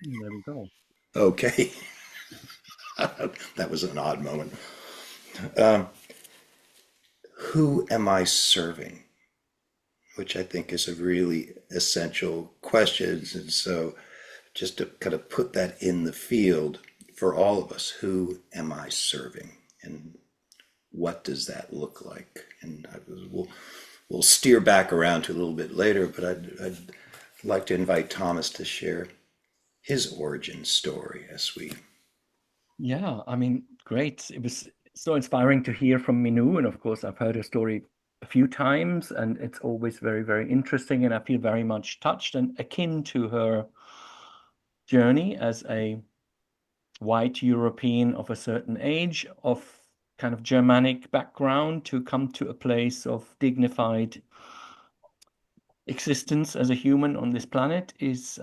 There we go. Okay. That was an odd moment. Um, who am I serving? Which I think is a really essential question. And so, just to kind of put that in the field for all of us, who am I serving? And what does that look like? And we'll steer back around to a little bit later, but I'd like to invite Thomas to share his origin story as we. Yeah, I mean, great. It was so inspiring to hear from Minu. And of course, I've heard her story a few times, and it's always very, very interesting. And I feel very much touched and akin to her journey as a white European of a certain age, of kind of Germanic background, to come to a place of dignified existence as a human on this planet is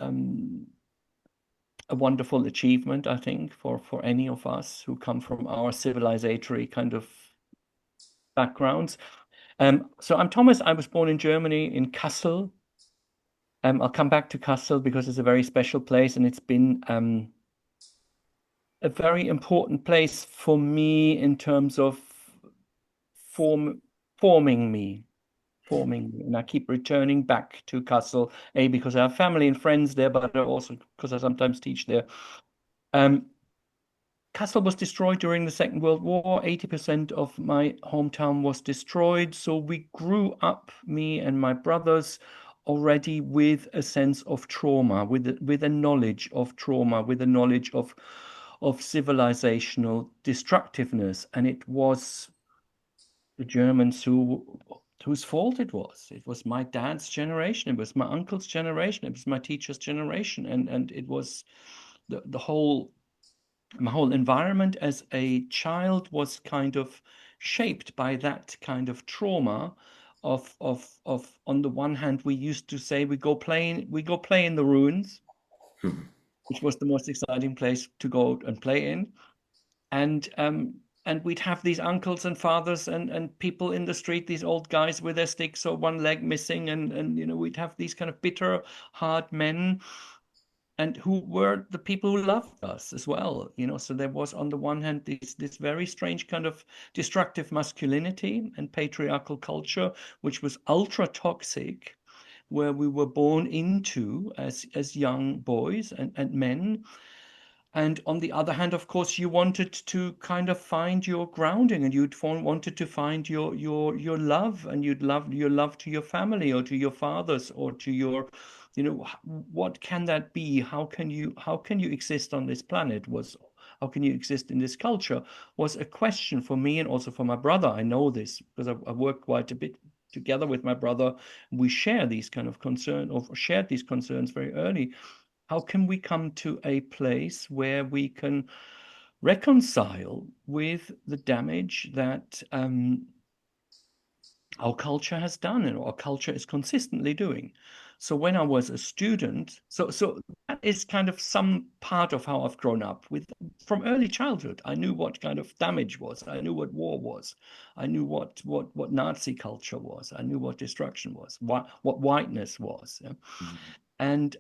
a wonderful achievement, I think, for any of us who come from our civilizatory kind of backgrounds. So I'm Thomas. I was born in Germany in Kassel. I'll come back to Kassel because it's a very special place, and it's been a very important place for me in terms of form forming me, forming me. And I keep returning back to Kassel, A, because I have family and friends there, but also because I sometimes teach there. Um, Kassel was destroyed during the Second World War. 80% of my hometown was destroyed. So we grew up, me and my brothers, already with a sense of trauma, with a knowledge of trauma, with a knowledge of civilizational destructiveness. And it was the Germans whose fault it was. It was my dad's generation. It was my uncle's generation. It was my teacher's generation. And it was the whole my whole environment as a child was kind of shaped by that kind of trauma of on the one hand we used to say we go play in the ruins, which was the most exciting place to go and play in, and and we'd have these uncles and fathers and people in the street, these old guys with their sticks or one leg missing, and we'd have these kind of bitter hard men and who were the people who loved us as well. So there was on the one hand this very strange kind of destructive masculinity and patriarchal culture, which was ultra toxic, where we were born into as young boys and men. And on the other hand, of course, you wanted to kind of find your grounding, and wanted to find your love, and you'd love your love to your family or to your fathers or to your, what can that be? How can you exist on this planet? How can you exist in this culture? Was a question for me and also for my brother. I know this because I've worked quite a bit together with my brother. We share these kind of concern or shared these concerns very early. How can we come to a place where we can reconcile with the damage that our culture has done and our culture is consistently doing? So when I was a student, so that is kind of some part of how I've grown up with from early childhood. I knew what kind of damage was. I knew what war was. I knew what Nazi culture was. I knew what destruction was. What whiteness was. Yeah? And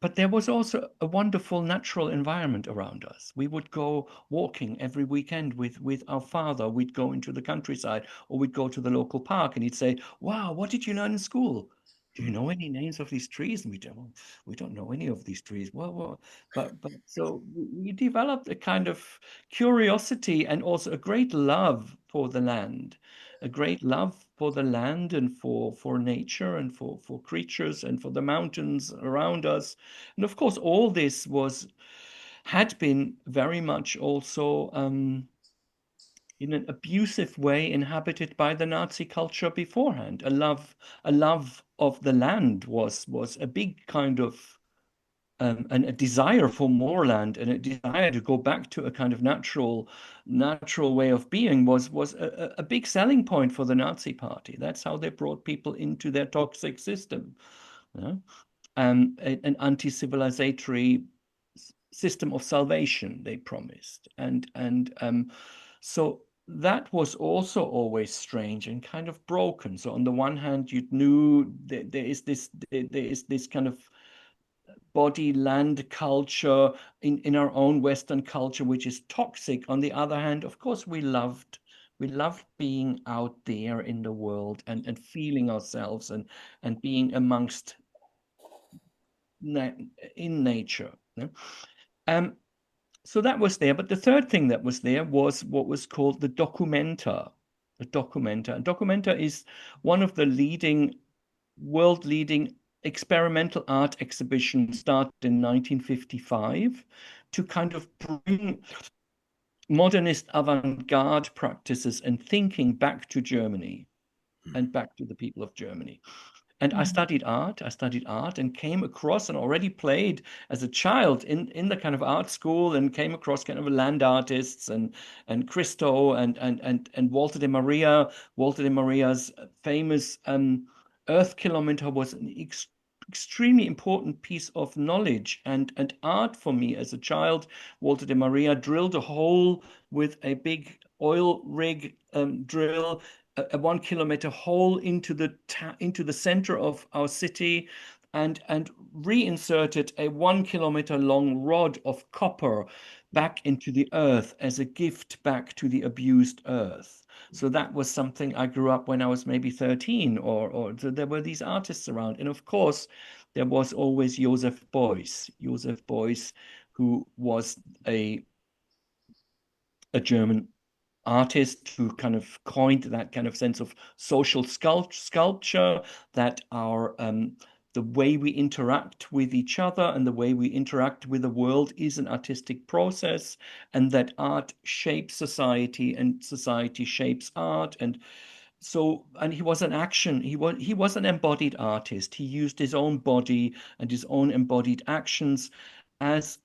but there was also a wonderful natural environment around us. We would go walking every weekend with our father. We'd go into the countryside or we'd go to the local park and he'd say, "Wow, what did you learn in school? Do you know any names of these trees?" And we don't know any of these trees. Well, but so we developed a kind of curiosity and also a great love for the land, a great love for the land and for nature and for creatures and for the mountains around us. And of course, all this had been very much also in an abusive way inhabited by the Nazi culture beforehand. A love of the land was a big kind of and a desire for more land and a desire to go back to a kind of natural way of being was a big selling point for the Nazi Party. That's how they brought people into their toxic system. Yeah? An anti-civilizatory system of salvation they promised, and so that was also always strange and kind of broken. So on the one hand, you knew there is this kind of body land culture in our own Western culture, which is toxic. On the other hand, of course, we loved being out there in the world and feeling ourselves and being amongst na in nature. No? Um, so that was there. But the third thing that was there was what was called the documenta. The documenta. And documenta is one of the world leading experimental art exhibitions started in 1955 to kind of bring modernist avant-garde practices and thinking back to Germany and back to the people of Germany. And I Mhm. studied art. I studied art and came across and already played as a child in the kind of art school and came across kind of land artists and Christo and Walter de Maria. Walter de Maria's famous Earth Kilometer was an extremely important piece of knowledge and art for me as a child. Walter de Maria drilled a hole with a big oil rig drill, a 1 kilometer hole into the center of our city, and reinserted a 1 kilometer long rod of copper back into the earth as a gift back to the abused earth. So that was something I grew up when I was maybe 13, or so there were these artists around. And of course, there was always Joseph Beuys, who was a German artist who kind of coined that kind of sense of social sculpture, that the way we interact with each other and the way we interact with the world is an artistic process, and that art shapes society and society shapes art. And he was he was an embodied artist. He used his own body and his own embodied actions as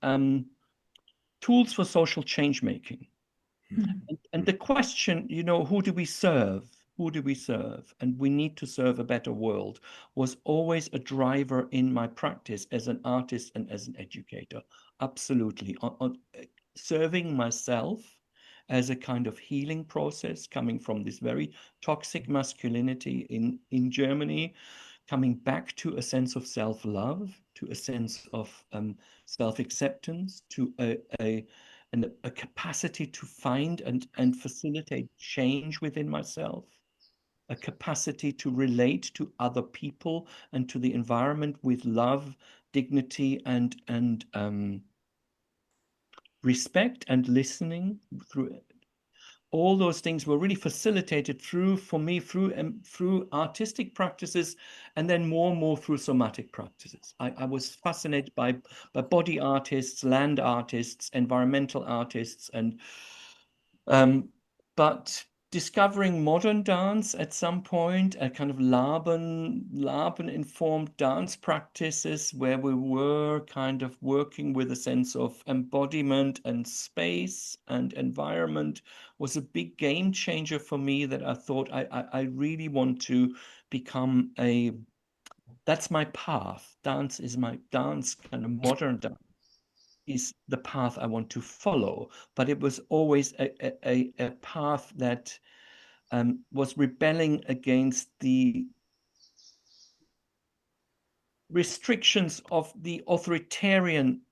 tools for social change making. Mhm. And the question, who do we serve? Who do we serve? And we need to serve a better world was always a driver in my practice as an artist and as an educator. Absolutely. Serving myself as a kind of healing process coming from this very toxic masculinity in Germany, coming back to a sense of self-love, to a sense of self-acceptance, to a capacity to find and facilitate change within myself, a capacity to relate to other people and to the environment with love, dignity, and respect and listening. Through all those things were really facilitated for me through artistic practices, and then more and more through somatic practices. I was fascinated by body artists, land artists, environmental artists, and um, but discovering modern dance at some point, a kind of Laban informed dance practices where we were kind of working with a sense of embodiment and space and environment was a big game changer for me, that I thought I really want to become that's my path. Dance, kind of modern dance is the path I want to follow. But it was always a path that was rebelling against the restrictions of the authoritarian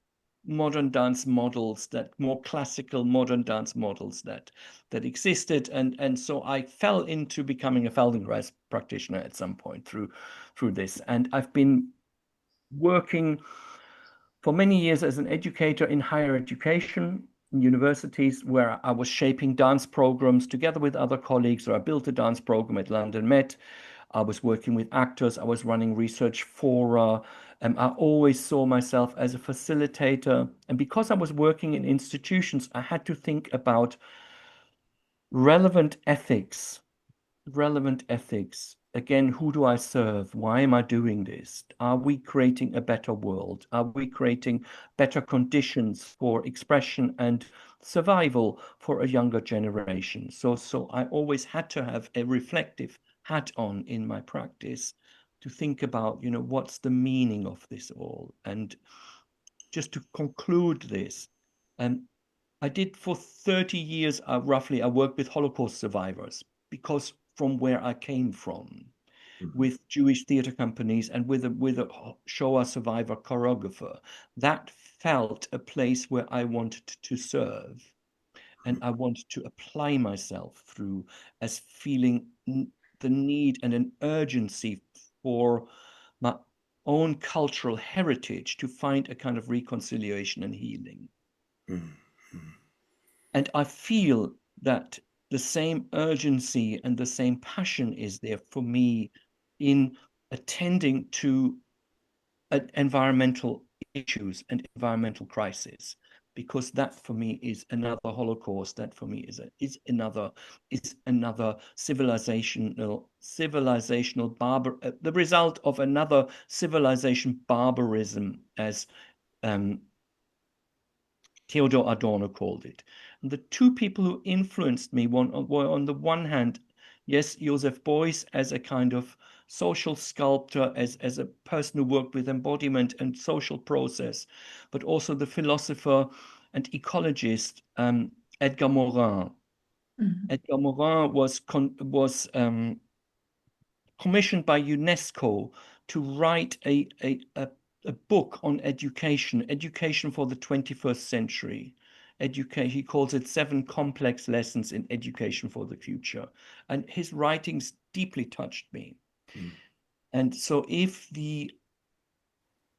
modern dance models, that more classical modern dance models that existed. And so I fell into becoming a Feldenkrais practitioner at some point through this. And I've been working for many years as an educator in higher education, in universities, where I was shaping dance programs together with other colleagues. So I built a dance program at London Met. I was working with actors. I was running research fora. I always saw myself as a facilitator. And because I was working in institutions, I had to think about relevant ethics relevant ethics. Again, who do I serve? Why am I doing this? Are we creating a better world? Are we creating better conditions for expression and survival for a younger generation? So I always had to have a reflective hat on in my practice to think about, what's the meaning of this all? And just to conclude this, um, I did for 30 years, roughly, I worked with Holocaust survivors because from where I came from. Mhm. with Jewish theater companies and with a Shoah survivor choreographer. That felt a place where I wanted to serve and I wanted to apply myself through as feeling the need and an urgency for my own cultural heritage to find a kind of reconciliation and healing. Mhm. And I feel that the same urgency and the same passion is there for me in attending to environmental issues and environmental crisis, because that for me is another Holocaust. That for me is another civilizational barbar the result of another civilization barbarism, as um, Theodor Adorno called it. And the two people who influenced me were on the one hand, yes, Joseph Beuys as a kind of social sculptor, as a person who worked with embodiment and social process, but also the philosopher and ecologist Edgar Morin. Mhm. Edgar Morin was commissioned by UNESCO to write a book on education for the 21st century. Education, he calls it Seven Complex Lessons in Education for the Future. And his writings deeply touched me. Mhm. And so if the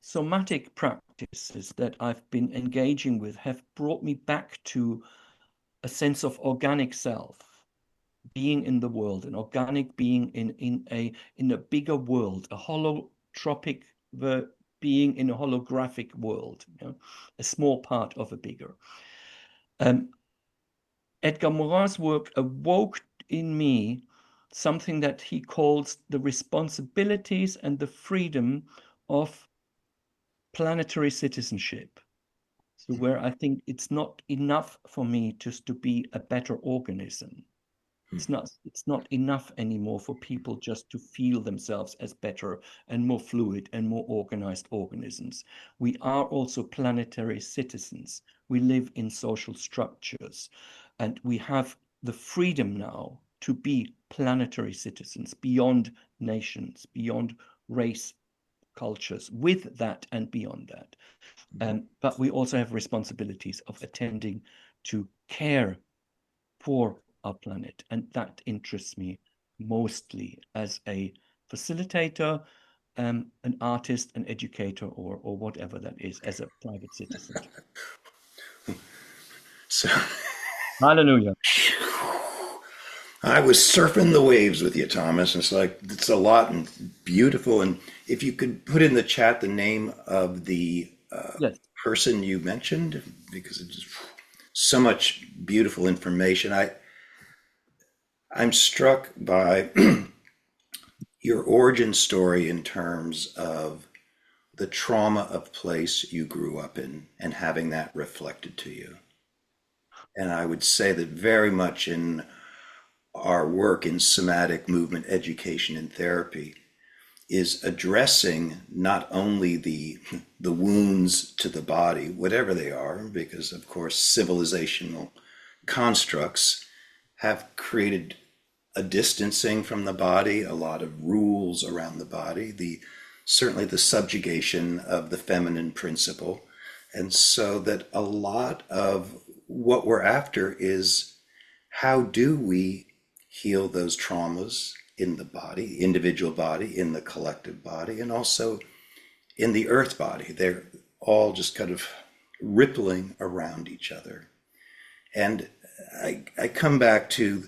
somatic practices that I've been engaging with have brought me back to a sense of organic self, being in the world, an organic being in a bigger world, a holotropic being in a holographic world, you know, a small part of a bigger. Um, Edgar Morin's work awoke in me something that he calls the responsibilities and the freedom of planetary citizenship. So where I think it's not enough for me just to be a better organism. It's not enough anymore for people just to feel themselves as better and more fluid and more organized organisms. We are also planetary citizens. We live in social structures, and we have the freedom now to be planetary citizens beyond nations, beyond race, cultures, with that and beyond that. But we also have responsibilities of attending to care for our planet. And that interests me mostly as a facilitator, an artist, an educator, or whatever that is, as a private citizen. So Hallelujah. I was surfing the waves with you, Thomas. It's like it's a lot and beautiful. And if you could put in the chat the name of the Yes. person you mentioned, because it's so much beautiful information. I'm struck by your origin story in terms of the trauma of place you grew up in and having that reflected to you. And I would say that very much in our work in somatic movement education and therapy is addressing not only the wounds to the body, whatever they are, because of course civilizational constructs have created a distancing from the body, a lot of rules around the body, the certainly the subjugation of the feminine principle. And so that a lot of what we're after is how do we heal those traumas in the body, individual body, in the collective body, and also in the earth body. They're all just kind of rippling around each other. And I come back to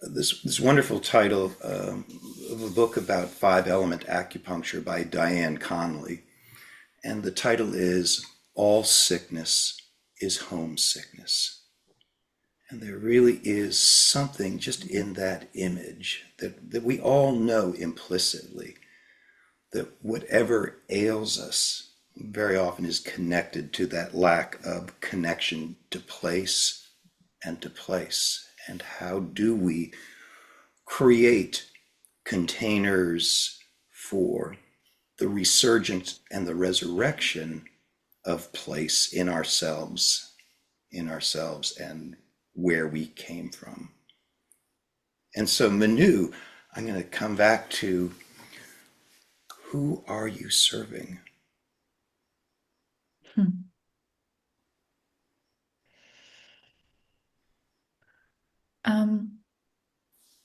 this wonderful title of a book about five element acupuncture by Diane Conley. And the title is All Sickness is Homesickness. And there really is something just in that image that we all know implicitly that whatever ails us very often is connected to that lack of connection to place and to place. And how do we create containers for the resurgence and the resurrection of place in ourselves and where we came from. And so Manu, I'm going to come back to Who are you serving? Hmm. Um,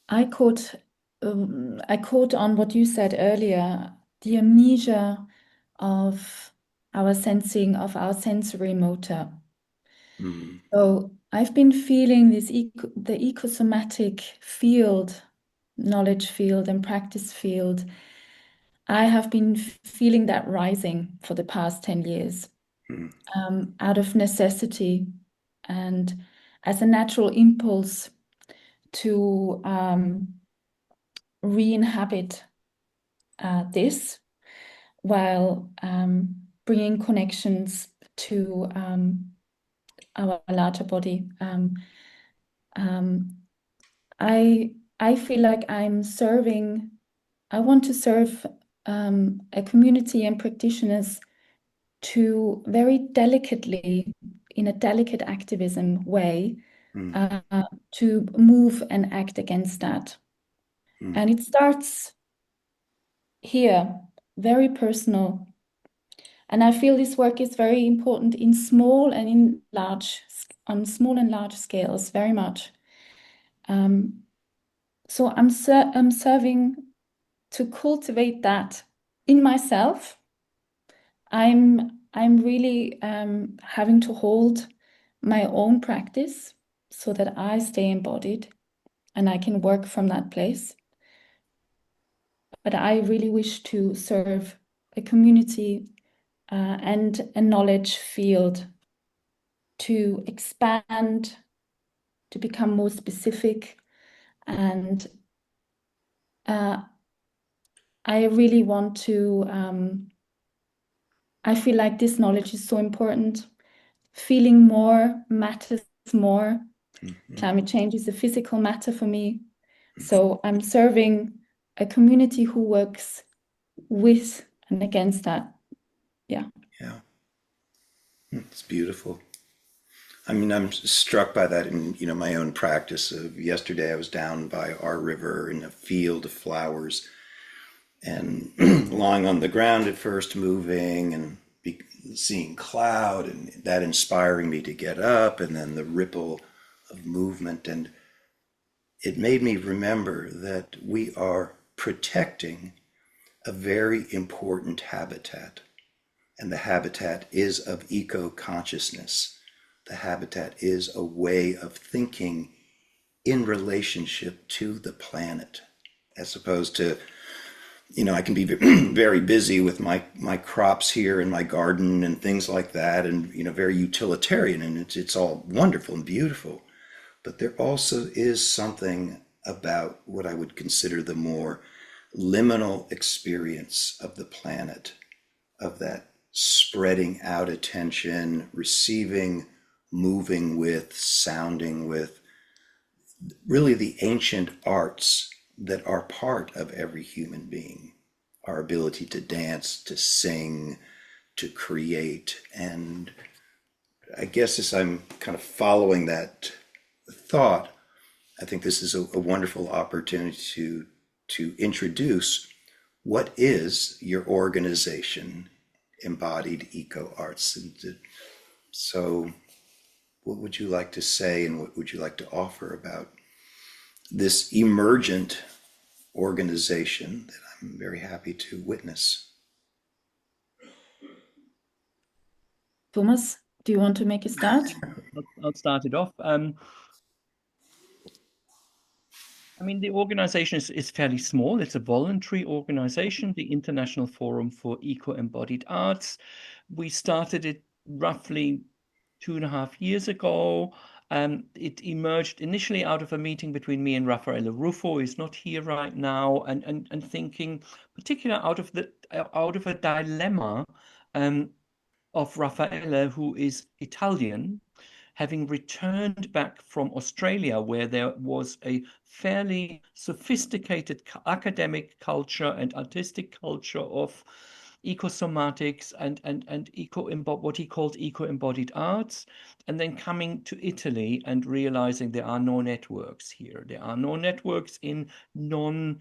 I caught I caught on what you said earlier, the amnesia of our sensing, of our sensory motor. Mm, So I've been feeling the ecosomatic field, knowledge field and practice field. I have been feeling that rising for the past 10 years, mm, out of necessity and as a natural impulse to re-inhabit this while bringing connections to our larger body. Um, I feel like I want to serve a community and practitioners to very delicately, in a delicate activism way, mm, uh, to move and act against that. mm. And it starts here, very personal. And I feel this work is very important in small and in large, on small and large scales, very much. Um, so I'm serving to cultivate that in myself. I'm really having to hold my own practice so that I stay embodied and I can work from that place. But I really wish to serve a community and a knowledge field to expand, to become more specific. And uh, I really want to, I feel like this knowledge is so important. Feeling more matters more. Mhm. Climate change is a physical matter for me. So I'm serving a community who works with and against that. Yeah. Yeah, it's beautiful. I mean, I'm struck by that in, my own practice. Of yesterday, I was down by our river in a field of flowers and lying on the ground at first, moving and seeing cloud, and that inspiring me to get up, and then the ripple of movement. And it made me remember that we are protecting a very important habitat. And the habitat is of eco consciousness. The habitat is a way of thinking in relationship to the planet, as opposed to, I can be very busy with my crops here in my garden and things like that, and very utilitarian, and it's all wonderful and beautiful. But there also is something about what I would consider the more liminal experience of the planet, of that spreading out attention, receiving, moving with, sounding with, really the ancient arts that are part of every human being. Our ability to dance, to sing, to create. And I guess as I'm kind of following that thought, I think this is a wonderful opportunity to introduce what is your organization, Embodied Eco Arts. And so, what would you like to say, and what would you like to offer about this emergent organization that I'm very happy to witness? Thomas, do you want to make a start? I'll start it off. I mean, the organization is fairly small. It's a voluntary organization, the International Forum for Eco-Embodied Arts. We started it roughly 2.5 years ago. It emerged initially out of a meeting between me and Raffaele Ruffo, who is not here right now, and thinking particular out of a dilemma um, of Raffaele, who is Italian, having returned back from Australia, where there was a fairly sophisticated academic culture and artistic culture of ecosomatics and what he called eco-embodied arts, and then coming to Italy and realizing there are no networks here. There are no networks in non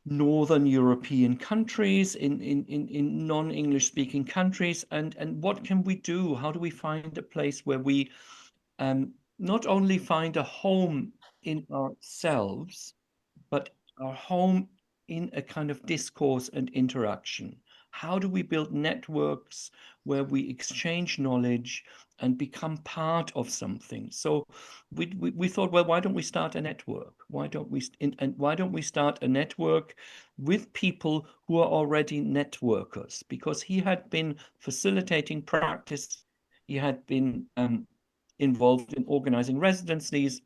Northern European countries, in non-English speaking countries, and what can we do? How do we find a place where we not only find a home in ourselves, but our home in a kind of discourse and interaction? How do we build networks where we exchange knowledge and become part of something? So we thought, well, why don't we start a network? Why don't we start a network with people who are already networkers? Because he had been facilitating practice, he had been involved in organizing residencies.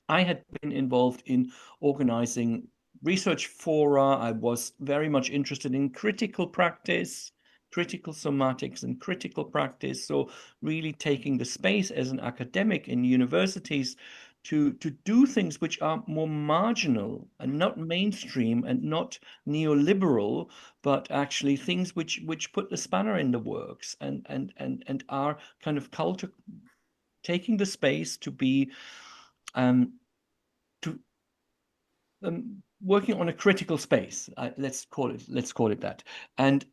I had been involved in organizing research fora. I was very much interested in critical practice, critical somatics, and critical practice. So, really taking the space as an academic in universities to do things which are more marginal and not mainstream and not neoliberal, but actually things which put the spanner in the works and are kind of culture taking the space to be um, to working on a critical space. Let's call it that. And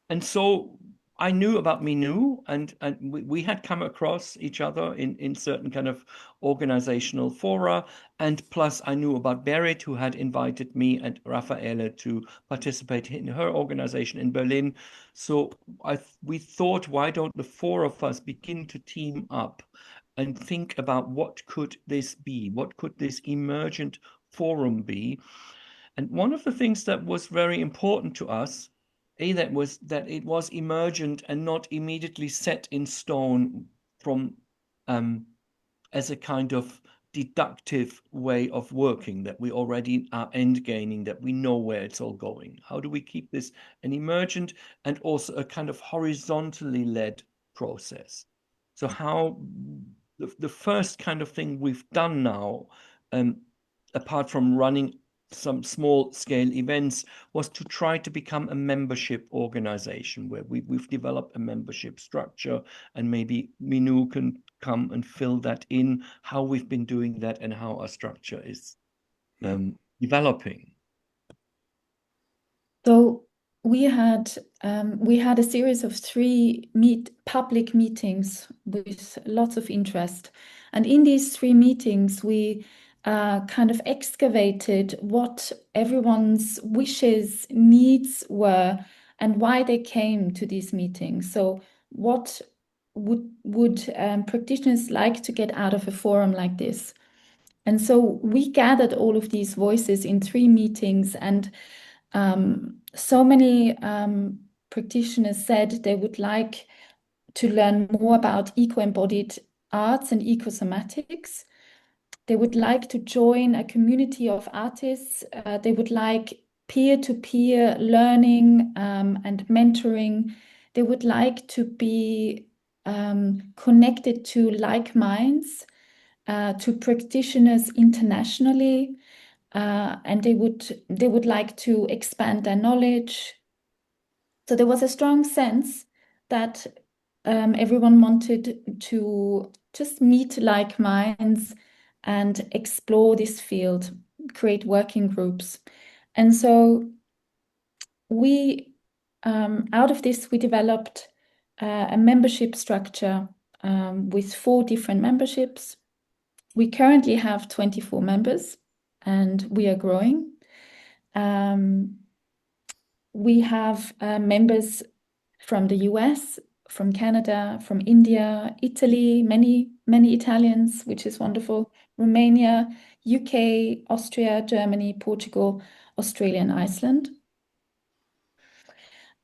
and so I knew about Minu, and we had come across each other in certain kind of organizational fora, and plus I knew about Berit, who had invited me and Raffaele to participate in her organization in Berlin. So we thought, why don't the four of us begin to team up and think about what could this be? What could this emergent forum be? And one of the things that was very important to us, that was that it was emergent and not immediately set in stone from um, as a kind of deductive way of working, that we already are end gaining, that we know where it's all going. How do we keep this an emergent and also a kind of horizontally led process? So how the first kind of thing we've done now, um, apart from running some small scale events, was to try to become a membership organization where we've developed a membership structure, and maybe Minu can come and fill that in, how we've been doing that and how our structure is developing. So we had a series of three public meetings with lots of interest, and in these three meetings we kind of excavated what everyone's wishes, needs were, and why they came to these meetings. So what would practitioners like to get out of a forum like this? And so we gathered all of these voices in three meetings, and so many practitioners said they would like to learn more about eco-embodied arts and ecosomatics. They would like to join a community of artists. They would like peer-to-peer learning and mentoring. They would like to be connected to like minds, to practitioners internationally, and they would like to expand their knowledge. So there was a strong sense that everyone wanted to just meet like minds and explore this field, create working groups. And so we, out of this, we developed a membership structure with 4 different memberships. We currently have 24 members and we are growing. We have members from the US, from Canada, from India, Italy, many Italians, which is wonderful, Romania, UK, Austria, Germany, Portugal, Australia, and Iceland.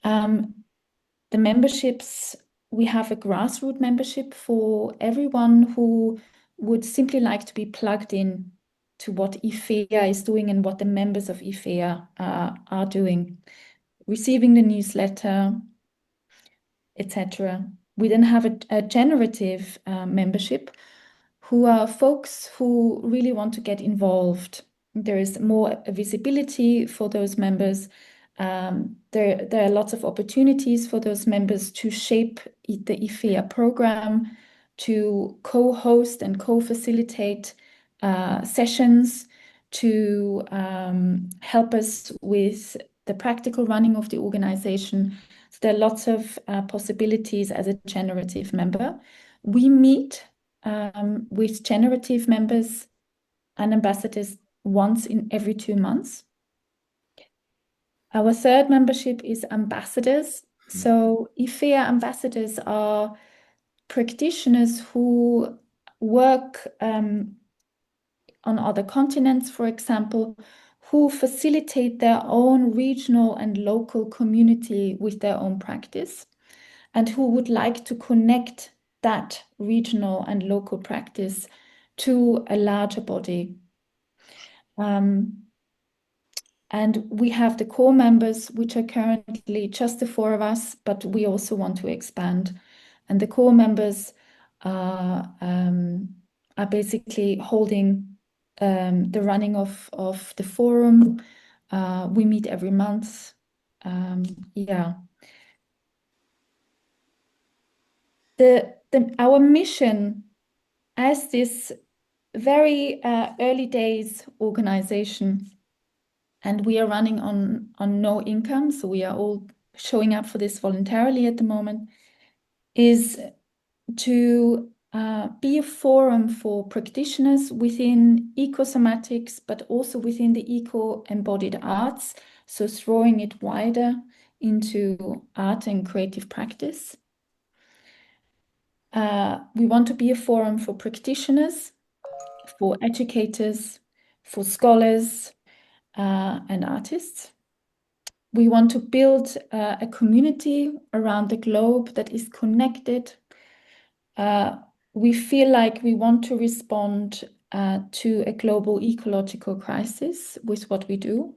The memberships, we have a grassroots membership for everyone who would simply like to be plugged in to what IFEA is doing and what the members of IFEA are doing, receiving the newsletter, etc. We then have a generative membership, who are folks who really want to get involved. There is more visibility for those members. There are lots of opportunities for those members to shape the IFEA program, to co-host and co-facilitate sessions, to help us with the practical running of the organization. So there are lots of possibilities as a generative member. We meet with generative members and ambassadors once in every 2 months. Our third membership is ambassadors. So IFEA ambassadors are practitioners who work on other continents, for example, who facilitate their own regional and local community with their own practice, and who would like to connect that regional and local practice to a larger body. And we have the core members, which are currently just the four of us, but we also want to expand. And the core members are basically holding the running of the forum. We meet every month. Yeah. Our mission as this very early days organization, and we are running on no income, so we are all showing up for this voluntarily at the moment, is to be a forum for practitioners within ecosomatics, but also within the eco-embodied arts, so throwing it wider into art and creative practice. We want to be a forum for practitioners, for educators, for scholars, and artists. We want to build a community around the globe that is connected. We feel like we want to respond to a global ecological crisis with what we do.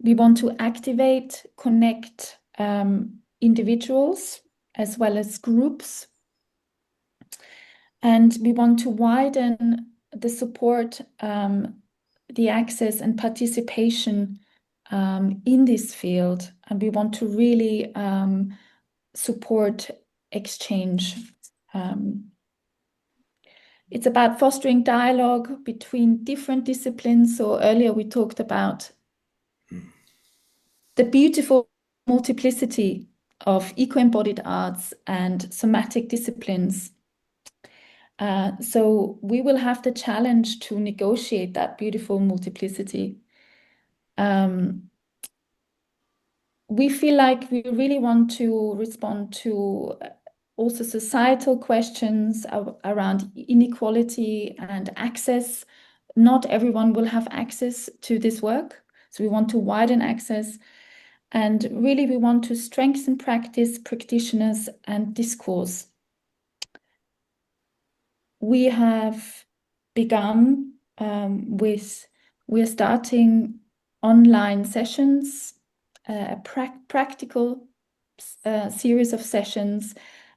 We want to activate, connect individuals as well as groups. And we want to widen the support, the access and participation in this field. And we want to really support exchange. It's about fostering dialogue between different disciplines. So earlier we talked about the beautiful multiplicity of eco-embodied arts and somatic disciplines. So we will have the challenge to negotiate that beautiful multiplicity. We feel like we really want to respond to also societal questions around inequality and access. Not everyone will have access to this work, so we want to widen access. And really, we want to strengthen practice, practitioners, and discourse. We have begun we're starting online sessions, a practical series of sessions,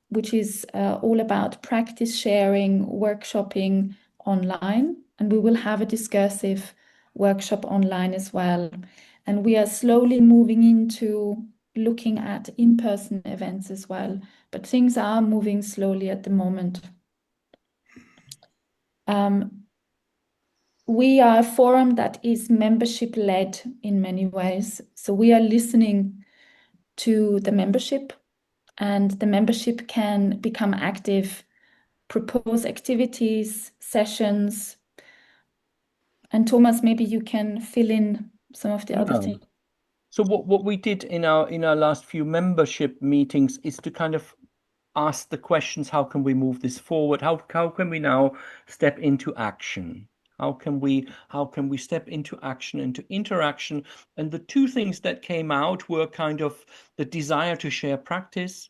which is all about practice sharing, workshopping online. And we will have a discursive workshop online as well. And we are slowly moving into looking at in-person events as well. But things are moving slowly at the moment. We are a forum that is membership-led in many ways. So we are listening to the membership, and the membership can become active, propose activities, sessions. And Thomas, maybe you can fill in some of the other things. So what we did in our last few membership meetings is to kind of ask the questions: how can we move this forward? How can we now step into action? How can we step into action, into interaction? And the two things that came out were kind of the desire to share practice.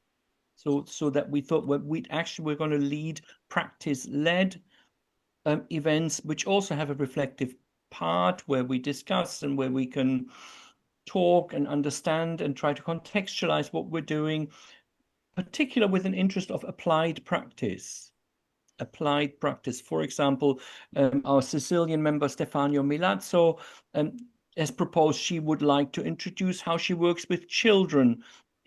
So that we thought we're going to lead practice-led events, which also have a reflective part where we discuss and where we can talk and understand and try to contextualize what we're doing, particular with an interest of applied practice. Applied practice. For example, our Sicilian member Stefania Milazzo has proposed she would like to introduce how she works with children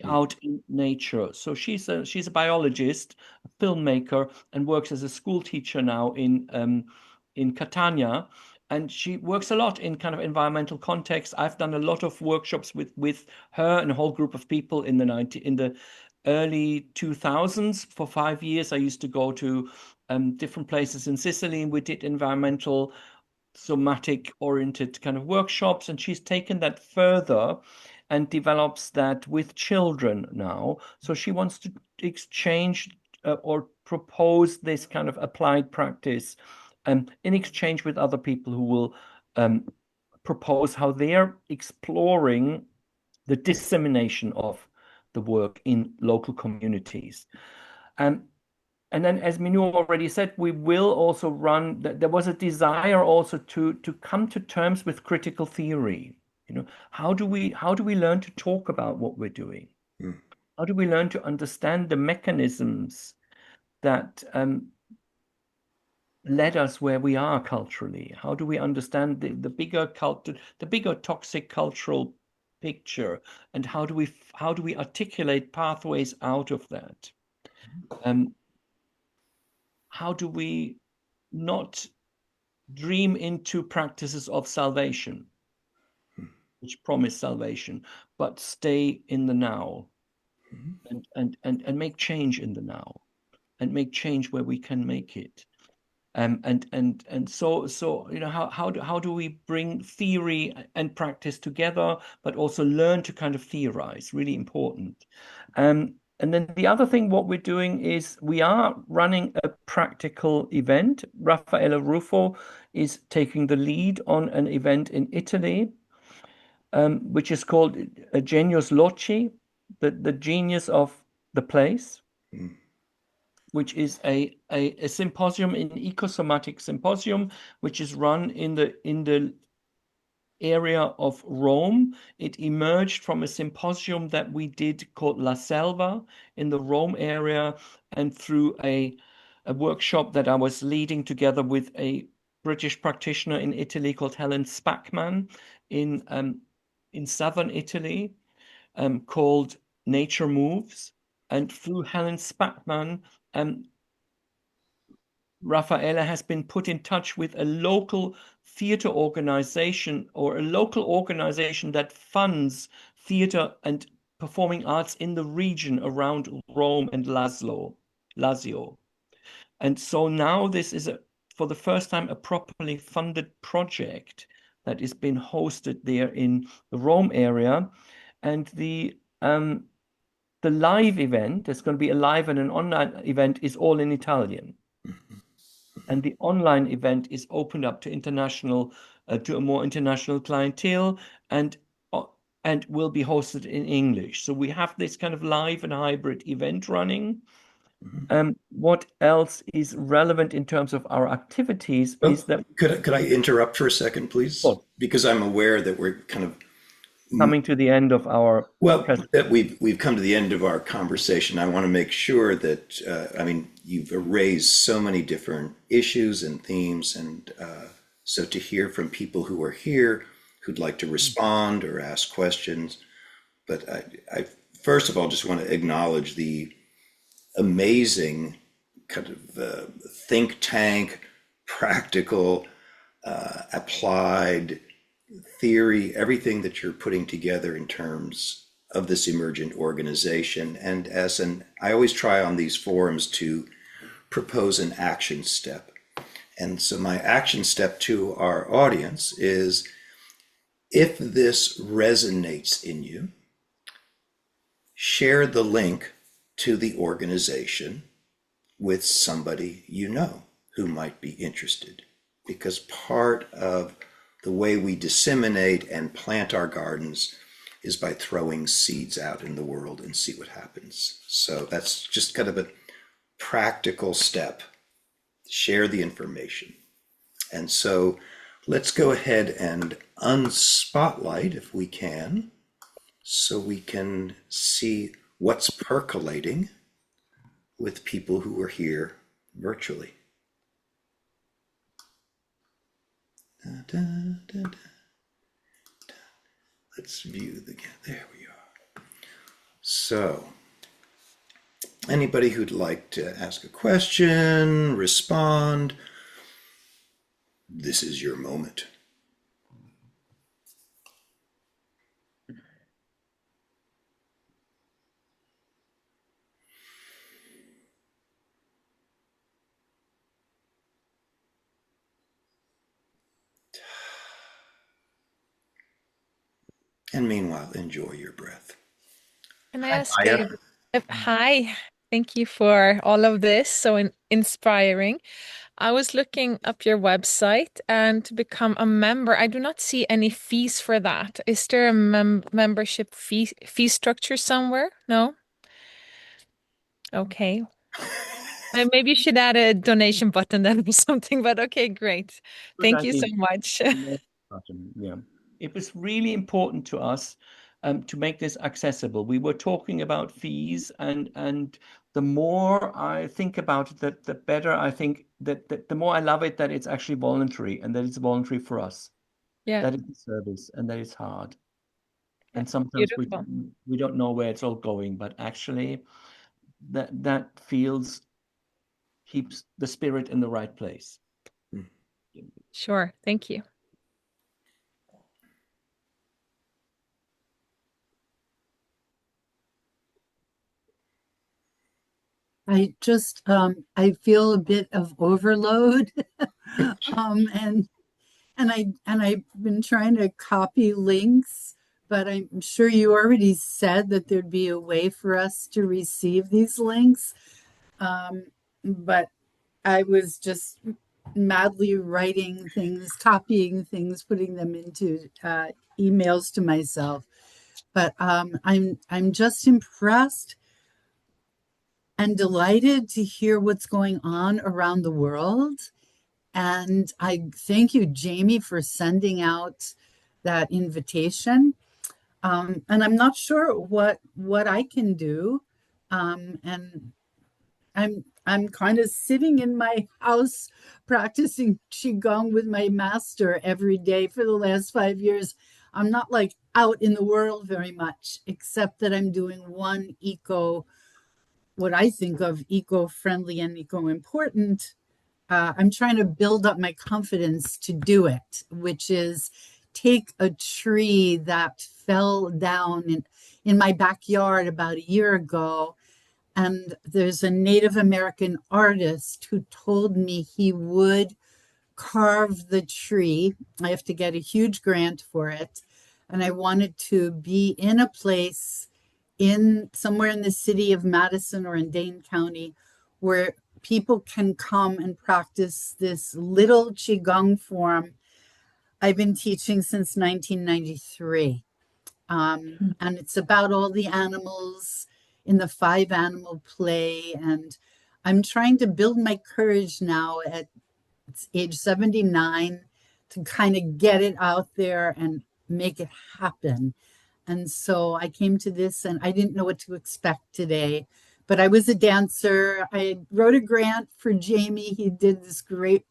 out in nature. So she's a biologist, a filmmaker, and works as a school teacher now in Catania. and she works a lot in kind of environmental context. I've done a lot of workshops with her and a whole group of people in the early 2000s. For 5 years, I used to go to different places in Sicily, and we did environmental somatic oriented kind of workshops, and she's taken that further and develops that with children now. So she wants to exchange or propose this kind of applied practice in exchange with other people who will propose how they're exploring the dissemination of the work in local communities. Um, and then, as Minu already said, we will also run. There was a desire also to come to terms with critical theory. How do we learn to talk about what we're doing? Mm. How do we learn to understand the mechanisms that led us where we are culturally? How do we understand the bigger toxic cultural picture, and how do we articulate pathways out of that? How do we not dream into practices of salvation, which promise salvation, but stay in the now and make change in the now and make change where we can make it. And so how do we bring theory and practice together, but also learn to kind of theorize? Really important. And then the other thing, what we're doing is we are running a practical event. Raffaella Ruffo is taking the lead on an event in Italy, which is called Genius Loci, the genius of the place, Mm. which is a symposium, an ecosomatic symposium, which is run in the area of Rome. It emerged from a symposium that we did called La Selva in the Rome area, and through a workshop that I was leading together with a British practitioner in Italy called Helen Spackman in southern Italy, called Nature Moves. And through Helen Spackman, um, Raffaella has been put in touch with a local theater organization, or a local organization that funds theater and performing arts in the region around Rome and Lazio. And so now this is for the first time, a properly funded project that is being hosted there in the Rome area. And the live event, there's going to be a live and an online event, is all in Italian. And the online event is opened up to a more international clientele, and uh, and will be hosted in English. So we have this kind of live and hybrid event running. What else is relevant in terms of our activities Well, is that, could I interrupt for a second, please? oh, Because I'm aware that we're kind of coming to the end of our well, presentation. that we've come to the end of our conversation. I want to make sure that I mean, you've raised so many different issues and themes, and so to hear from people who are here who'd like to respond or ask questions. But I first of all just want to acknowledge the amazing kind of think tank, practical, applied theory, everything that you're putting together in terms of this emergent organization. And I always try on these forums to propose an action step. And so my action step to our audience is, if this resonates in you, share the link to the organization with somebody you know who might be interested. Because part of the way we disseminate and plant our gardens is by throwing seeds out in the world and see what happens. So that's just kind of a practical step. Share the information. And so let's go ahead and unspotlight if we can, so we can see what's percolating with people who are here virtually. Da, da, da, da. Let's view there we are. So, anybody who'd like to ask a question, respond, this is your moment. And meanwhile, enjoy your breath. Can I Hi, ask Maya. hi, thank you for all of this, so inspiring. I was looking up your website and to become a member, I do not see any fees for that. Is there a membership fee structure somewhere? No? Okay. Maybe you should add a donation button then or something, but okay, great. Good Thank you so idea. much. Yeah. It was really important to us to make this accessible. We were talking about fees, and the more I think about it, the better I think that the more I love it that it's actually voluntary and that it's voluntary for us, Yeah, that it's a service and that it's hard. yeah, And sometimes beautiful. we don't know where it's all going, but actually that feels keeps the spirit in the right place. Sure, thank you. I feel a bit of overload. And I've been trying to copy links, but I'm sure you already said that there'd be a way for us to receive these links. But I was just madly writing things, copying things, putting them into emails to myself. But I'm just impressed and delighted to hear what's going on around the world. And I thank you, Jamie, for sending out that invitation. And I'm not sure what I can do. And I'm kind of sitting in my house practicing qigong with my master every day for the last 5 years. I'm not like out in the world very much, except that I'm doing one what I think of eco-friendly and eco-important. I'm trying to build up my confidence to do it, which is take a tree that fell down in my backyard about a year ago. And there's a Native American artist who told me he would carve the tree. I have to get a huge grant for it. And I wanted to be in a place in somewhere in the city of Madison or in Dane County where people can come and practice this little Qigong form I've been teaching since 1993. And it's about all the animals in the five animal play. And I'm trying to build my courage now at age 79 to kind of get it out there and make it happen. And so I came to this and I didn't know what to expect today. But I was a dancer. I wrote a grant for Jamie. He did this great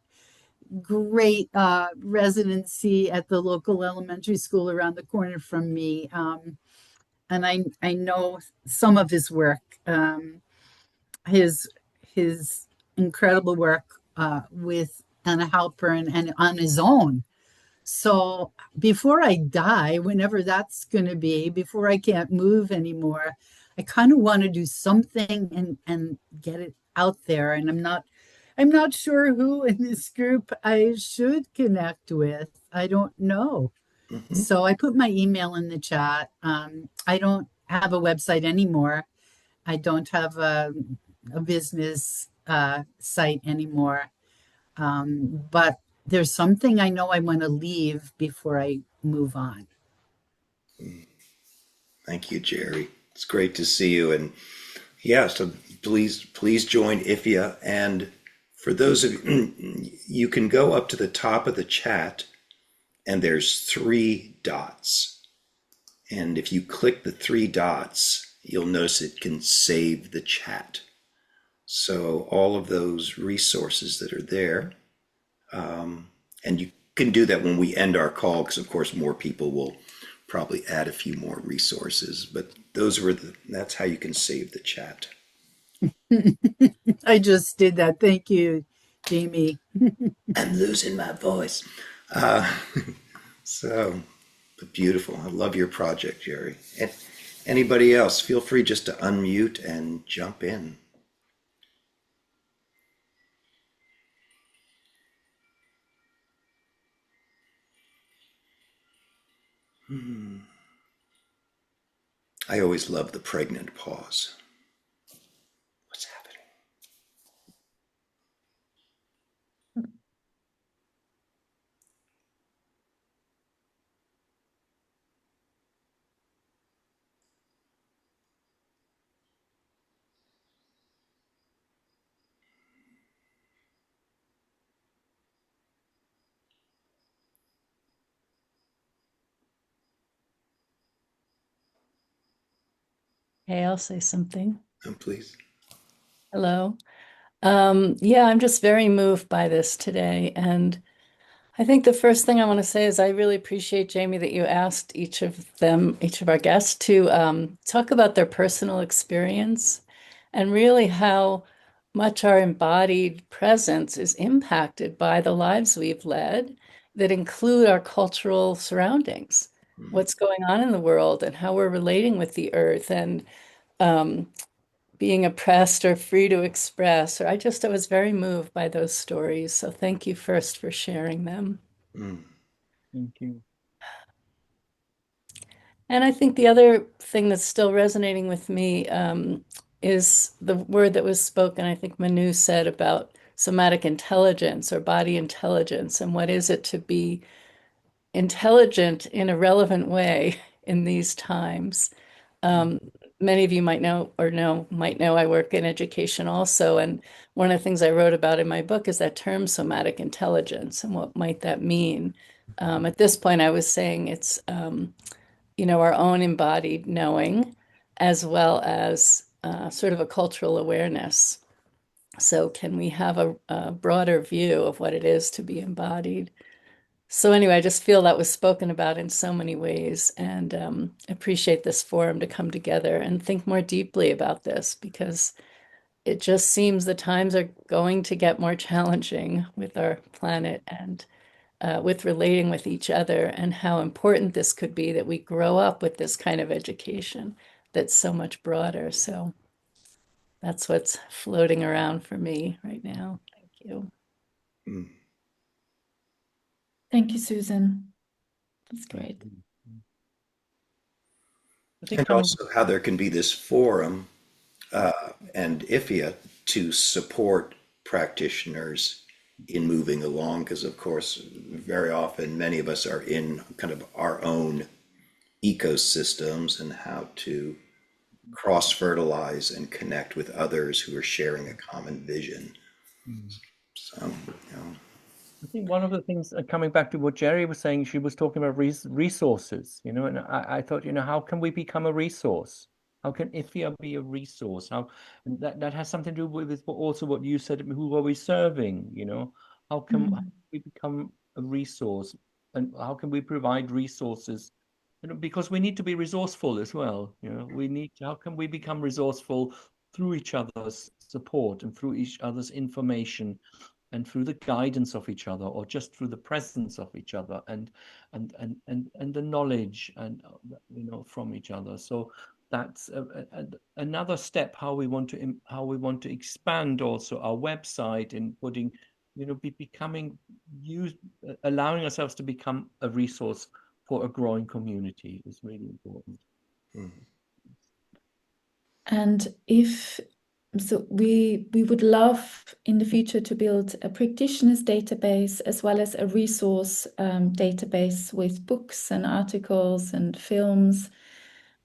residency at the local elementary school around the corner from me. And I know some of his work, his his incredible work with Anna Halpern and on his own. So before I die, whenever that's going to be, before I can't move anymore, I kind of want to do something and get it out there. And I'm not sure who in this group I should connect with. I don't know. Mm-hmm. So I put my email in the chat. I don't have a website anymore. I don't have a business site anymore. But there's something I know I want to leave before I move on. Thank you, Jerry. It's great to see you. And yeah, so please join IFIA. And for those of you, you can go up to the top of the chat and there's three dots. And if you click the three dots, you'll notice it can save the chat. So all of those resources that are there, and you can do that when we end our call, because of course more people will probably add a few more resources, but that's how you can save the chat. I just did that. Thank you, Jamie. I'm losing my voice. Uh, so beautiful. I love your project, Jerry. And anybody else, feel free just to unmute and jump in. I always love the pregnant pause. What's happening? Hey, I'll say something. Please. Hello. Yeah, I'm just very moved by this today. And I think the first thing I want to say is I really appreciate, Jamie, that you asked each of them, each of our guests, to talk about their personal experience and really how much our embodied presence is impacted by the lives we've led that include our cultural surroundings, what's going on in the world and how we're relating with the earth and um, being oppressed or free to express. Or I was very moved by those stories. So thank you first for sharing them. Mm. Thank you. And I think the other thing that's still resonating with me is the word that was spoken, I think Manu said about somatic intelligence or body intelligence. And what is it to be intelligent in a relevant way in these times? Um, Many of you might know I work in education also. And one of the things I wrote about in my book is that term somatic intelligence and what might that mean. At this point, I was saying it's, our own embodied knowing as well as sort of a cultural awareness. So can we have a broader view of what it is to be embodied? So anyway, I just feel that was spoken about in so many ways and appreciate this forum to come together and think more deeply about this because it just seems the times are going to get more challenging with our planet and with relating with each other and how important this could be that we grow up with this kind of education that's so much broader. So that's what's floating around for me right now. Thank you. Mm. Thank you, Susan. That's great. I think And coming. also how there can be this forum and IFIA to support practitioners in moving along, because of course, very often many of us are in kind of our own ecosystems and how to cross fertilize and connect with others who are sharing a common vision. So, I think one of the things, coming back to what Jerry was saying, she was talking about resources, and I thought, how can we become a resource? How can IFIA be a resource? And that has something to do with also what you said, who are we serving, how can we become a resource and how can we provide resources? Because we need to be resourceful as well, how can we become resourceful through each other's support and through each other's information and through the guidance of each other or just through the presence of each other and the knowledge and from each other. So that's another step how we want to expand also our website in putting becoming used allowing ourselves to become a resource for a growing community is really important. mm, And if so, we would love in the future to build a practitioners database as well as a resource database with books and articles and films,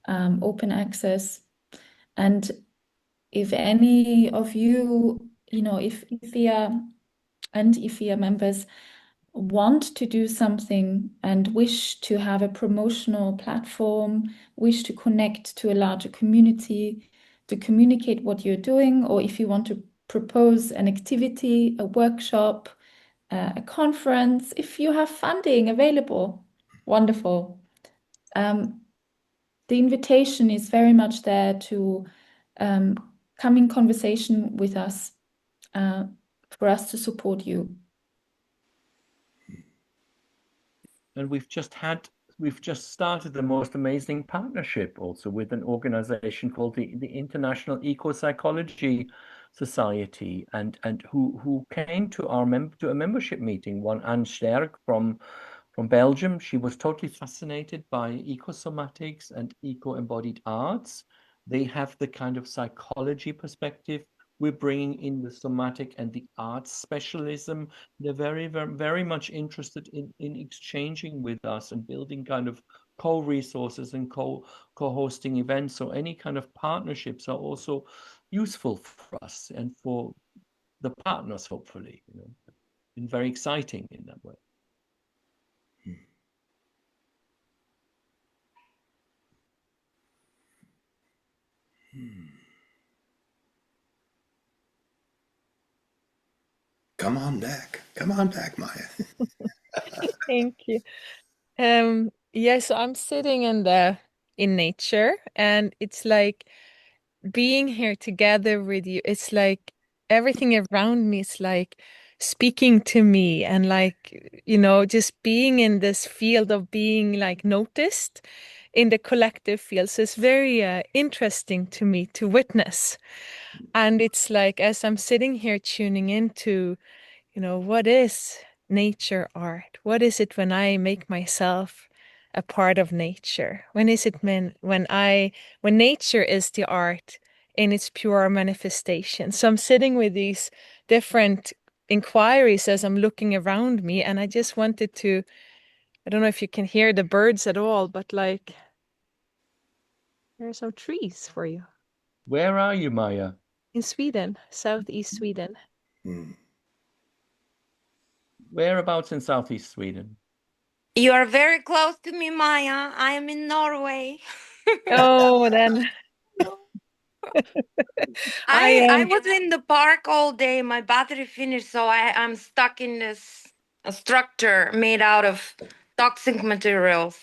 open access. And if any of you, if IFIA and IFIA members want to do something and wish to have a promotional platform, wish to connect to a larger community, to communicate what you're doing, or if you want to propose an activity, a workshop, a conference, if you have funding available, wonderful. The invitation is very much there to come in conversation with us. for us to support you. And we've just started the most amazing partnership also with an organization called the International Ecopsychology Society, and who came to to a membership meeting. One Anne Sterk from Belgium. She was totally fascinated by ecosomatics and eco-embodied arts. They have the kind of psychology perspective. We're bringing in the somatic and the arts specialism. They're very much interested in exchanging with us and building kind of co-resources and co-hosting events. So any kind of partnerships are also useful for us and for the partners, hopefully, been very exciting in that way. Come on back. Come on back, Maya. Thank you. So I'm sitting in nature, and it's like being here together with you. It's like everything around me is like speaking to me, and like, just being in this field of being like noticed in the collective field. So it's very interesting to me to witness. And it's like as I'm sitting here tuning into, what is nature art? What is it when I make myself a part of nature? When is it when nature is the art in its pure manifestation? So I'm sitting with these different inquiries as I'm looking around me, and I just wanted to, I don't know if you can hear the birds at all, but like there are some trees for you. Where are you, Maya? In Sweden, southeast Sweden. Whereabouts in southeast Sweden? You are very close to me, Maya. I am in Norway. Oh, then I I am. was in the park all day. My battery finished, so I'm stuck in this structure made out of toxic materials.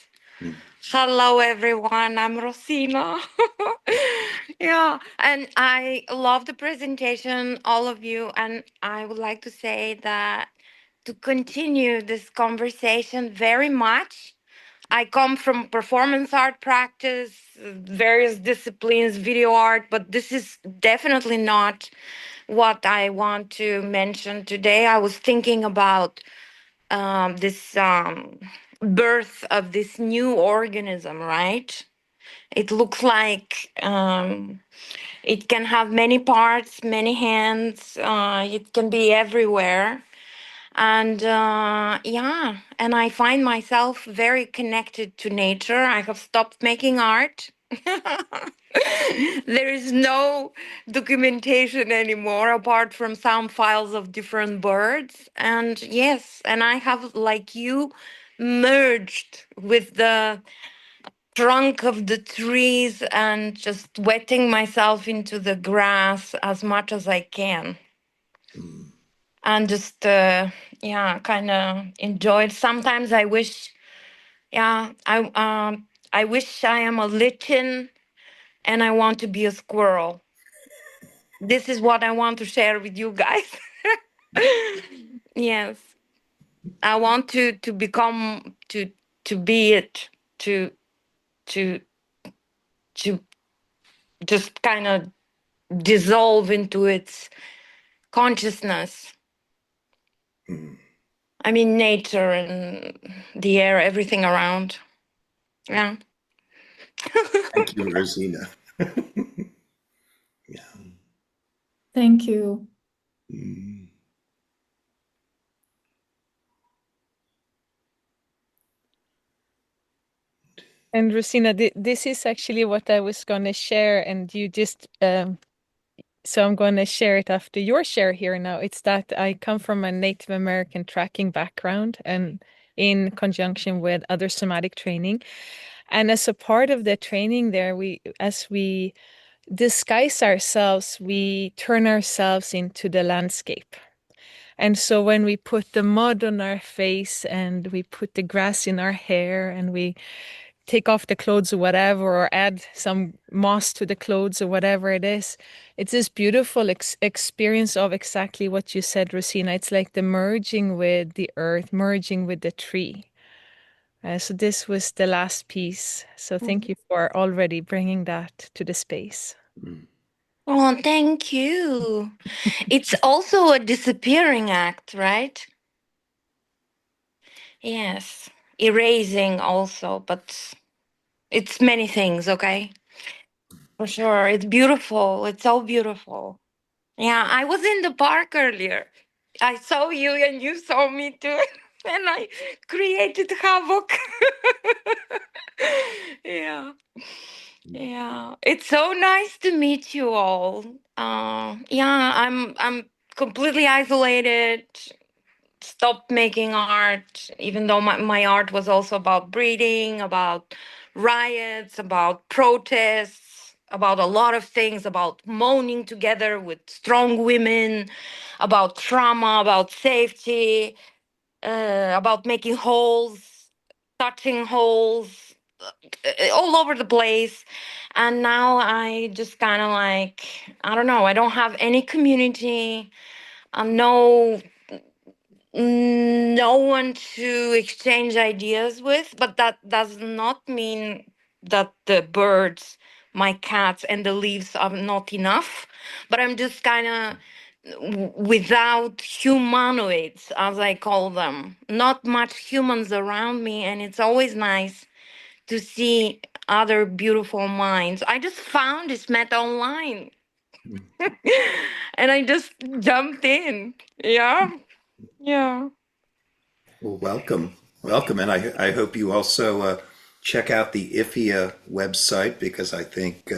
Hello, everyone. I'm Rosina. Yeah, and I love the presentation, all of you. And I would like to say that to continue this conversation very much. I come from performance art practice, various disciplines, video art, but this is definitely not what I want to mention today. I was thinking about this birth of this new organism, right? It looks like it can have many parts, many hands, it can be everywhere. And and I find myself very connected to nature. I have stopped making art. There is no documentation anymore apart from some files of different birds. And yes, and I have, like you, merged with the trunk of the trees and just wetting myself into the grass as much as I can, and just kind of enjoyed. Sometimes I wish, I wish I am a lichen and I want to be a squirrel. This is what I want to share with you guys. Yes, I want to become, to be it, to to to just kind of dissolve into its consciousness. I mean, nature and the air, everything around. Yeah. Thank you, Rosina. Yeah. Thank you. And Rosina, this is actually what I was going to share, and you just so I'm going to share it after your share here now. It's that I come from a Native American tracking background, and in conjunction with other somatic training. And as a part of the training there, as we disguise ourselves, we turn ourselves into the landscape. And so when we put the mud on our face and we put the grass in our hair and we take off the clothes or whatever, or add some moss to the clothes or whatever it is. It's this beautiful experience of exactly what you said, Rosina. It's like the merging with the earth, merging with the tree. So this was the last piece. So thank you for already bringing that to the space. Oh, thank you. It's also a disappearing act, right? Yes. Erasing also, but it's many things, okay? For sure. It's beautiful. It's so beautiful. Yeah, I was in the park earlier. I saw you and you saw me too. And I created havoc. Yeah. Yeah. It's so nice to meet you all. Yeah, I'm completely isolated, stopped making art, even though my art was also about breeding, about riots, about protests, about a lot of things, about moaning together with strong women, about trauma, about safety, about making holes, touching holes, all over the place. And now I just kind of like, I don't know, I don't have any community, no no one to exchange ideas with, but that does not mean that the birds, my cats, and the leaves are not enough. But I'm just kind of without humanoids, as I call them, not much humans around me, and it's always nice to see other beautiful minds. I just found this meta online and I just jumped in. Yeah, yeah. Well, welcome, welcome, and I hope you also check out the IFIA website, because I think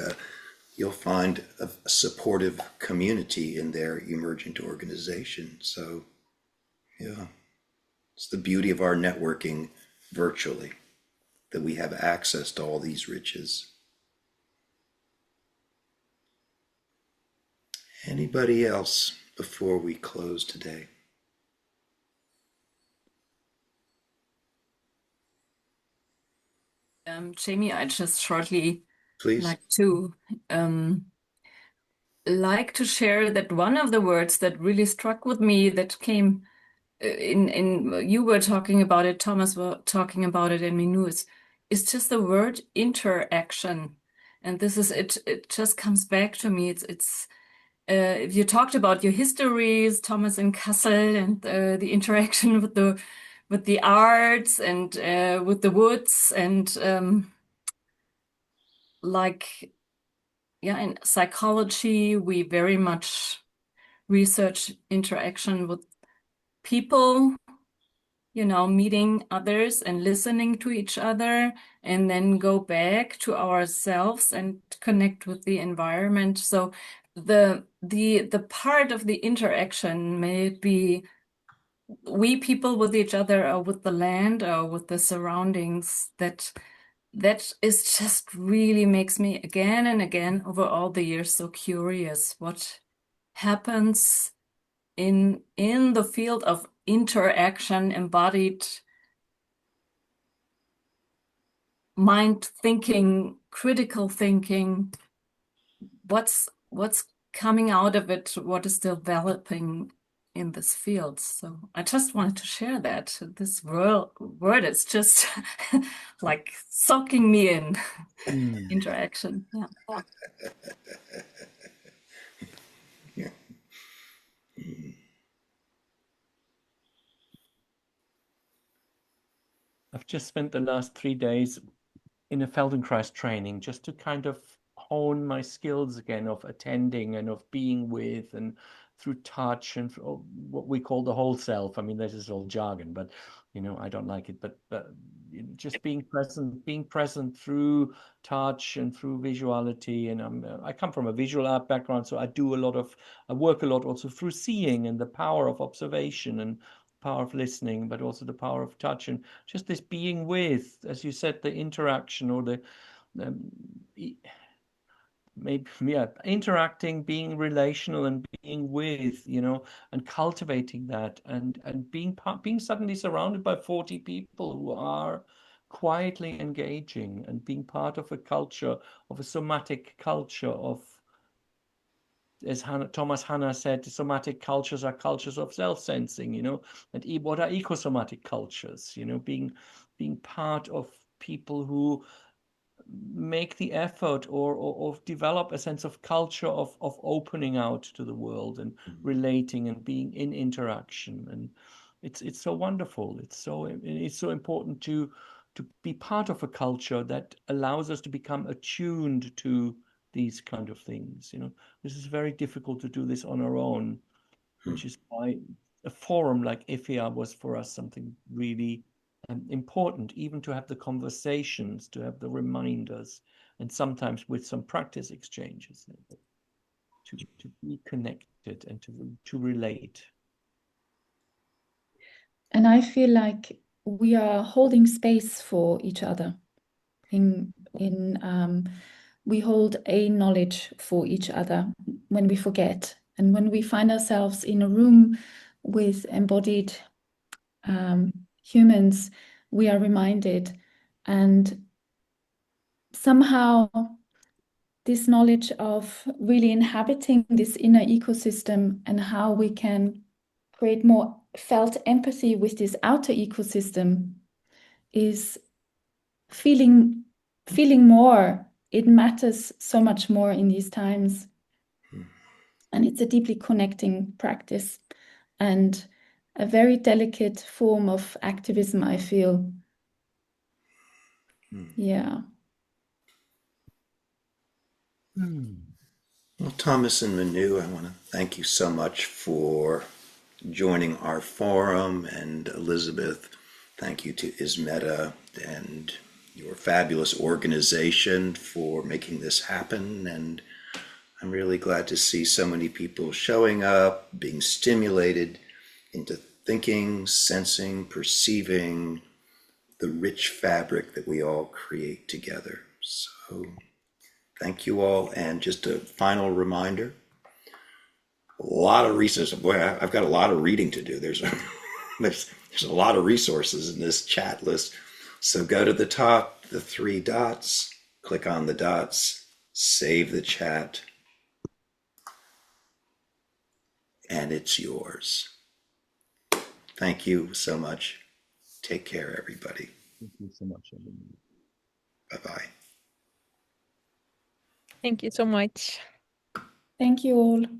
you'll find a supportive community in their emergent organization. So, yeah, it's the beauty of our networking virtually, that we have access to all these riches. Anybody else before we close today? Jamie, I just shortly Please. um, like to share that one of the words that really struck with me, that came in you were talking about it, Thomas were talking about it, and Minu, is just the word interaction. And this is it. It just comes back to me. It's you talked about your histories, Thomas and Kassel, and the interaction with the arts and with the woods, and like, yeah, in psychology we very much research interaction with people, meeting others and listening to each other, and then go back to ourselves and connect with the environment. So the part of the interaction, may it be we people with each other or with the land or with the surroundings, that is just really makes me again and again over all the years so curious what happens in the field of interaction, embodied mind thinking, critical thinking. What's coming out of it? What is developing in this field? So I just wanted to share that. This word is just like soaking me in. Interaction. Yeah. Yeah. I've just spent the last 3 days in a Feldenkrais training just to kind of hone my skills again of attending and of being with, and through touch and what we call the whole self. I mean, this is all jargon, but I don't like it. But just being present through touch and through visuality. And I come from a visual art background, so I work a lot also through seeing and the power of observation and power of listening, but also the power of touch and just this being with, as you said, the interaction or the um, maybe, yeah, interacting, being relational and being with, and cultivating that, and being suddenly surrounded by 40 people who are quietly engaging and being part of a culture, of a somatic culture of, as Thomas Hanna said, somatic cultures are cultures of self-sensing, and what are ecosomatic cultures, being part of people who make the effort or develop a sense of culture of opening out to the world and relating and being in interaction. And it's so wonderful. It's so important to be part of a culture that allows us to become attuned to these kind of things. This is very difficult to do this on our own, which is why a forum like IFIA was for us something really important, even to have the conversations, to have the reminders, and sometimes with some practice exchanges, to be connected and to relate. And I feel like we are holding space for each other. We hold a knowledge for each other when we forget, and when we find ourselves in a room with embodied humans, we are reminded, and somehow this knowledge of really inhabiting this inner ecosystem and how we can create more felt empathy with this outer ecosystem is feeling more. It matters so much more in these times. And it's a deeply connecting practice and a very delicate form of activism, I feel. Yeah. Well, Thomas and Manu, I want to thank you so much for joining our forum, and Elizabeth, thank you to Ismeta and your fabulous organization for making this happen. And I'm really glad to see so many people showing up, being stimulated into thinking, sensing, perceiving the rich fabric that we all create together. So thank you all. And just a final reminder, a lot of resources. Boy, I've got a lot of reading to do. There's a lot of resources in this chat list. So go to the top, the 3 dots, click on the dots, save the chat, and it's yours. Thank you so much. Take care, everybody. Thank you so much. Bye-bye. Thank you so much. Thank you all.